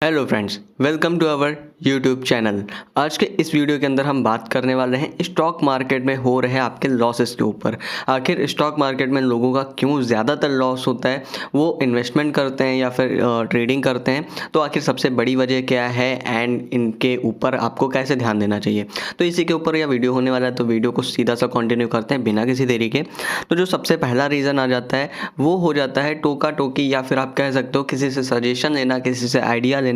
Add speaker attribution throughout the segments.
Speaker 1: Hello friends, welcome to our YouTube channel. आज के इस वीडियो के अंदर हम बात करने वाले हैं स्टॉक मार्केट में हो रहे आपके लॉसेस के ऊपर। आखिर स्टॉक मार्केट में लोगों का क्यों ज़्यादातर लॉस होता है, वो इन्वेस्टमेंट करते हैं या फिर ट्रेडिंग करते हैं, तो आखिर सबसे बड़ी वजह क्या है एंड इनके ऊपर आपको कैसे ध्यान देना चाहिए। तो इसी के ऊपर यह वीडियो होने वाला है, तो वीडियो को सीधा सा कंटिन्यू करते हैं बिना किसी देरी के। तो जो सबसे पहला रीज़न आ जाता है वो हो जाता है टोका टोकी, या फिर आप कह सकते हो किसी से सजेशन लेना, किसी से आइडिया लेना,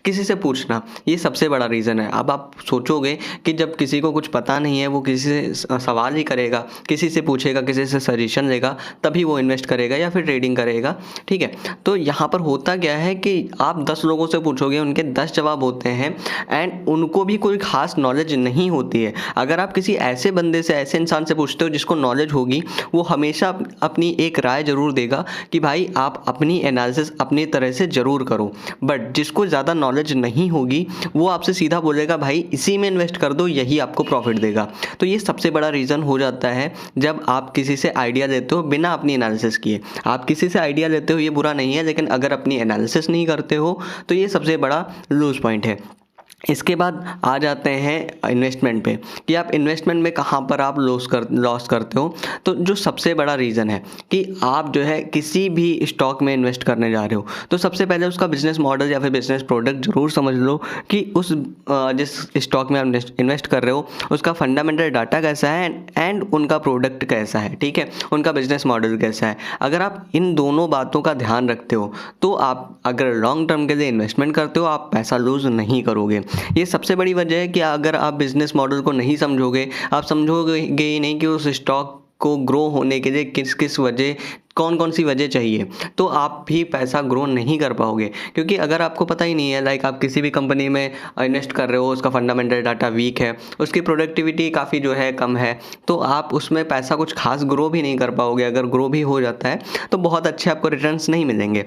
Speaker 1: किसी से पूछना। ये सबसे बड़ा रीज़न है। अब आप सोचोगे कि जब किसी को कुछ पता नहीं है वो किसी से सवाल ही करेगा, किसी से पूछेगा, किसी से सजेशन लेगा, तभी वो इन्वेस्ट करेगा या फिर ट्रेडिंग करेगा। ठीक है, तो यहाँ पर होता क्या है कि आप 10 लोगों से पूछोगे, उनके 10 जवाब होते हैं एंड उनको भी कोई खास नॉलेज नहीं होती है। अगर आप किसी ऐसे बंदे से, ऐसे इंसान से पूछते हो जिसको नॉलेज होगी, वो हमेशा अपनी एक राय ज़रूर देगा कि भाई आप अपनी एनालिसिस अपनी तरह से ज़रूर करो। बट जिसको ज़्यादा नॉलेज नहीं होगी वो आपसे सीधा बोलेगा भाई इसी में इन्वेस्ट कर दो, यही आपको प्रॉफिट देगा। तो ये सबसे बड़ा रीज़न हो जाता है जब आप किसी से आइडिया लेते हो बिना अपनी एनालिसिस किए। आप किसी से आइडिया लेते हो ये बुरा नहीं है, लेकिन अगर अपनी एनालिसिस नहीं करते हो तो ये सबसे बड़ा लूज पॉइंट है। इसके बाद आ जाते हैं इन्वेस्टमेंट पे कि आप इन्वेस्टमेंट में कहाँ पर आप लॉस करते हो। तो जो सबसे बड़ा रीज़न है कि आप जो है किसी भी स्टॉक में इन्वेस्ट करने जा रहे हो, तो सबसे पहले उसका बिजनेस मॉडल या फिर बिजनेस प्रोडक्ट ज़रूर समझ लो कि उस जिस स्टॉक में आप इन्वेस्ट कर रहे हो उसका फंडामेंटल डाटा कैसा है एंड उनका प्रोडक्ट कैसा है। ठीक है, उनका बिजनेस मॉडल कैसा है। अगर आप इन दोनों बातों का ध्यान रखते हो तो आप अगर लॉन्ग टर्म के लिए इन्वेस्टमेंट करते हो आप पैसा लूज़ नहीं करोगे। ये सबसे बड़ी वजह है कि अगर आप बिजनेस मॉडल को नहीं समझोगे, आप समझोगे ही नहीं कि उस स्टॉक को ग्रो होने के लिए किस किस वजह, कौन कौन सी वजह चाहिए, तो आप भी पैसा ग्रो नहीं कर पाओगे। क्योंकि अगर आपको पता ही नहीं है, लाइक आप किसी भी कंपनी में इन्वेस्ट कर रहे हो, उसका फंडामेंटल डाटा वीक है, उसकी प्रोडक्टिविटी काफ़ी जो है कम है, तो आप उसमें पैसा कुछ खास ग्रो भी नहीं कर पाओगे। अगर ग्रो भी हो जाता है तो बहुत अच्छे आपको रिटर्न्स नहीं मिलेंगे।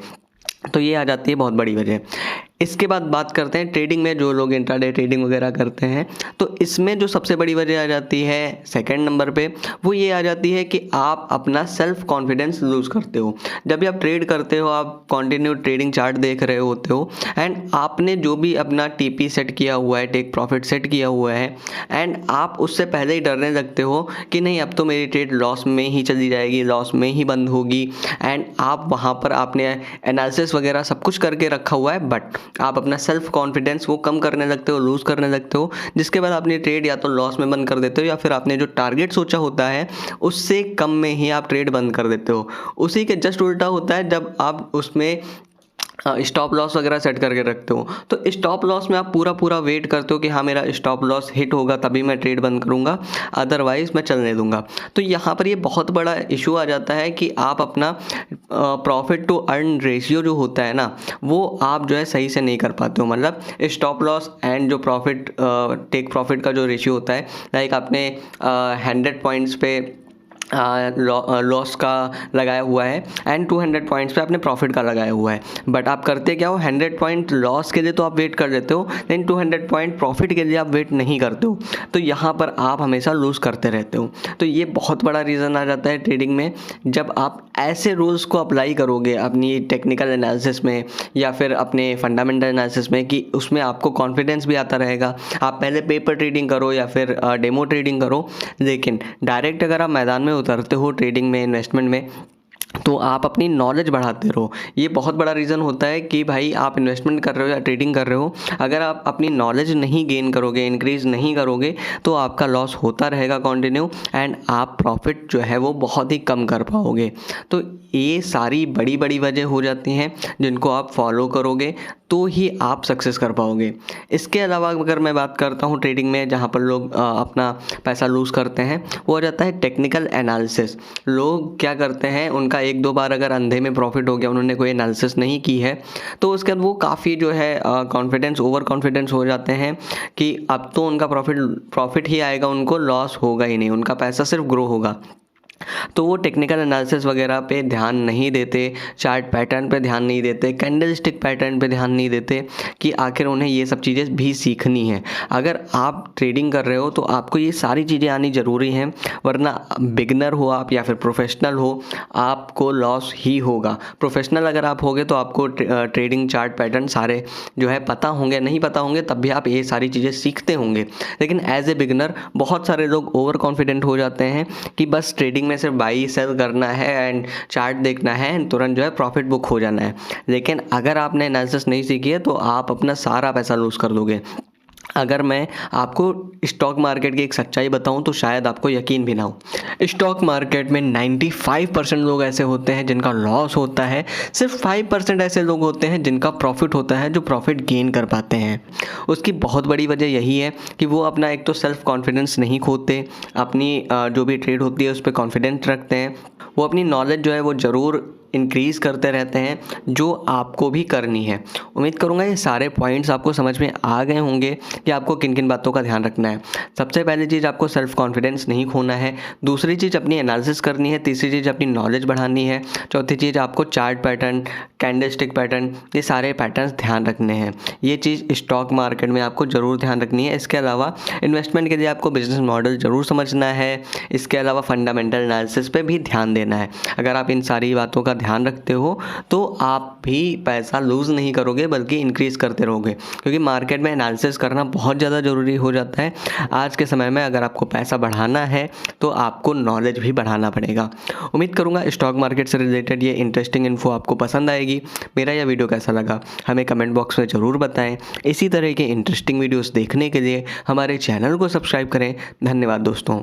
Speaker 1: तो ये आ जाती है बहुत बड़ी वजह। इसके बाद बात करते हैं ट्रेडिंग में, जो लोग इंट्राडे ट्रेडिंग वगैरह करते हैं, तो इसमें जो सबसे बड़ी वजह आ जाती है सेकंड नंबर पे, वो ये आ जाती है कि आप अपना सेल्फ कॉन्फिडेंस लूज़ करते हो। जब भी आप ट्रेड करते हो, आप कंटिन्यू ट्रेडिंग चार्ट देख रहे होते हो एंड आपने जो भी अपना टीपी सेट किया हुआ है, टेक प्रॉफिट सेट किया हुआ है, एंड आप उससे पहले ही डरने लगते हो कि नहीं अब तो मेरी ट्रेड लॉस में ही चली जाएगी, लॉस में ही बंद होगी। एंड आप वहाँ पर आपने एनालिसिस वगैरह सब कुछ करके रखा हुआ है, बट आप अपना सेल्फ कॉन्फिडेंस वो कम करने लगते हो, लूज़ करने लगते हो, जिसके बाद अपनी ट्रेड या तो लॉस में बंद कर देते हो या फिर आपने जो टारगेट सोचा होता है उससे कम में ही आप ट्रेड बंद कर देते हो। उसी के जस्ट उल्टा होता है जब आप उसमें स्टॉप लॉस वगैरह सेट करके रखते हो। तो स्टॉप लॉस में आप पूरा वेट करते हो कि हाँ मेरा स्टॉप लॉस हिट होगा तभी मैं ट्रेड बंद करूँगा, अदरवाइज़ मैं चलने दूंगा। तो यहाँ पर ये बहुत बड़ा इशू आ जाता है कि आप अपना प्रॉफिट टू अर्न रेशियो जो होता है ना, वो आप जो है सही से नहीं कर पाते हो। मतलब स्टॉप लॉस एंड जो प्रॉफिट टेक प्रॉफिट का जो रेशियो होता है, लाइक आपने 100 पॉइंट्स पे लॉस का लगाया हुआ है एंड 200 पॉइंट्स पे आपने प्रॉफिट का लगाया हुआ है, बट आप करते क्या हो, 100 पॉइंट लॉस के लिए तो आप वेट कर लेते हो, लेकिन 200 पॉइंट प्रॉफिट के लिए आप वेट नहीं करते हो। तो यहाँ पर आप हमेशा लूज़ करते रहते हो। तो ये बहुत बड़ा रीज़न आ जाता है ट्रेडिंग में। जब आप ऐसे रूल्स को अप्लाई करोगे अपनी टेक्निकल एनालिसिस में या फिर अपने फंडामेंटल एनालिसिस में, कि उसमें आपको कॉन्फिडेंस भी आता रहेगा। आप पहले पेपर ट्रेडिंग करो या फिर डेमो ट्रेडिंग करो, लेकिन डायरेक्ट अगर आप मैदान में उतरते हो ट्रेडिंग में, इन्वेस्टमेंट में, तो आप अपनी नॉलेज बढ़ाते रहो। ये बहुत बड़ा रीज़न होता है कि भाई आप इन्वेस्टमेंट कर रहे हो या ट्रेडिंग कर रहे हो, अगर आप अपनी नॉलेज नहीं गेन करोगे, इंक्रीज़ नहीं करोगे, तो आपका लॉस होता रहेगा कंटिन्यू एंड आप प्रॉफिट जो है वो बहुत ही कम कर पाओगे। तो ये सारी बड़ी बड़ी वजह हो जाती हैं जिनको आप फॉलो करोगे तो ही आप सक्सेस कर पाओगे। इसके अलावा अगर मैं बात करता हूँ ट्रेडिंग में जहाँ पर लोग अपना पैसा लूज़ करते हैं, वो हो जाता है टेक्निकल एनालिसिस। लोग क्या करते हैं, उनका एक दो बार अगर अंधे में प्रॉफिट हो गया, उन्होंने कोई एनालिसिस नहीं की है, तो उसके बाद वो काफ़ी जो है कॉन्फिडेंस, ओवर कॉन्फिडेंस हो जाते हैं कि अब तो उनका प्रॉफिट ही आएगा, उनको लॉस होगा ही नहीं, उनका पैसा सिर्फ ग्रो होगा। तो वो टेक्निकल एनालिसिस वगैरह पे ध्यान नहीं देते, चार्ट पैटर्न पे ध्यान नहीं देते, कैंडलस्टिक पैटर्न पे ध्यान नहीं देते कि आखिर उन्हें ये सब चीज़ें भी सीखनी है। अगर आप ट्रेडिंग कर रहे हो तो आपको ये सारी चीज़ें आनी ज़रूरी हैं, वरना बिगनर हो आप या फिर प्रोफेशनल हो, आपको लॉस ही होगा। प्रोफेशनल अगर आप होगे तो आपको ट्रेडिंग चार्ट पैटर्न सारे जो है पता होंगे, नहीं पता होंगे तब भी आप ये सारी चीज़ें सीखते होंगे। लेकिन एज ए बिगनर बहुत सारे लोग ओवर कॉन्फिडेंट हो जाते हैं कि बस ट्रेडिंग में सिर्फ बाई सेल करना है एंड चार्ट देखना है एंड तुरंत जो है प्रॉफिट बुक हो जाना है। लेकिन अगर आपने एनालिसिस नहीं सीखी है तो आप अपना सारा पैसा लूज़ कर दोगे। अगर मैं आपको स्टॉक मार्केट की एक सच्चाई बताऊं तो शायद आपको यकीन भी ना हो। स्टॉक मार्केट में 95% लोग ऐसे होते हैं जिनका लॉस होता है, सिर्फ 5% ऐसे लोग होते हैं जिनका प्रॉफिट होता है, जो प्रॉफिट गेन कर पाते हैं। उसकी बहुत बड़ी वजह यही है कि वो अपना एक तो सेल्फ कॉन्फिडेंस नहीं खोते, अपनी जो भी ट्रेड होती है उस पर कॉन्फिडेंस रखते हैं, वो अपनी नॉलेज जो है वो ज़रूर इंक्रीज़ करते रहते हैं, जो आपको भी करनी है। उम्मीद करूँगा ये सारे पॉइंट्स आपको समझ में आ गए होंगे कि आपको किन किन बातों का ध्यान रखना है। सबसे पहली चीज़, आपको सेल्फ कॉन्फिडेंस नहीं खोना है। दूसरी चीज़, अपनी एनालिसिस करनी है। तीसरी चीज़, अपनी नॉलेज बढ़ानी है। चौथी चीज़, आपको चार्ट पैटर्न, कैंडलस्टिक पैटर्न, ये सारे पैटर्न्स ध्यान रखने हैं। ये चीज़ स्टॉक मार्केट में आपको ज़रूर ध्यान रखनी है। इसके अलावा इन्वेस्टमेंट के लिए आपको बिजनेस मॉडल ज़रूर समझना है। इसके अलावा फंडामेंटल एनालिसिस पे भी ध्यान देना है। अगर आप इन सारी बातों का ध्यान रखते हो तो आप भी पैसा लूज़ नहीं करोगे बल्कि इंक्रीज़ करते रहोगे, क्योंकि मार्केट में एनालिसिस करना बहुत ज़्यादा ज़रूरी हो जाता है आज के समय में। अगर आपको पैसा बढ़ाना है तो आपको नॉलेज भी बढ़ाना पड़ेगा। उम्मीद करूँगा स्टॉक मार्केट से रिलेटेड ये इंटरेस्टिंग इन्फो आपको पसंद आएगी। मेरा यह वीडियो कैसा लगा हमें कमेंट बॉक्स में ज़रूर बताएं। इसी तरह के इंटरेस्टिंग वीडियोस देखने के लिए हमारे चैनल को सब्सक्राइब करें। धन्यवाद दोस्तों।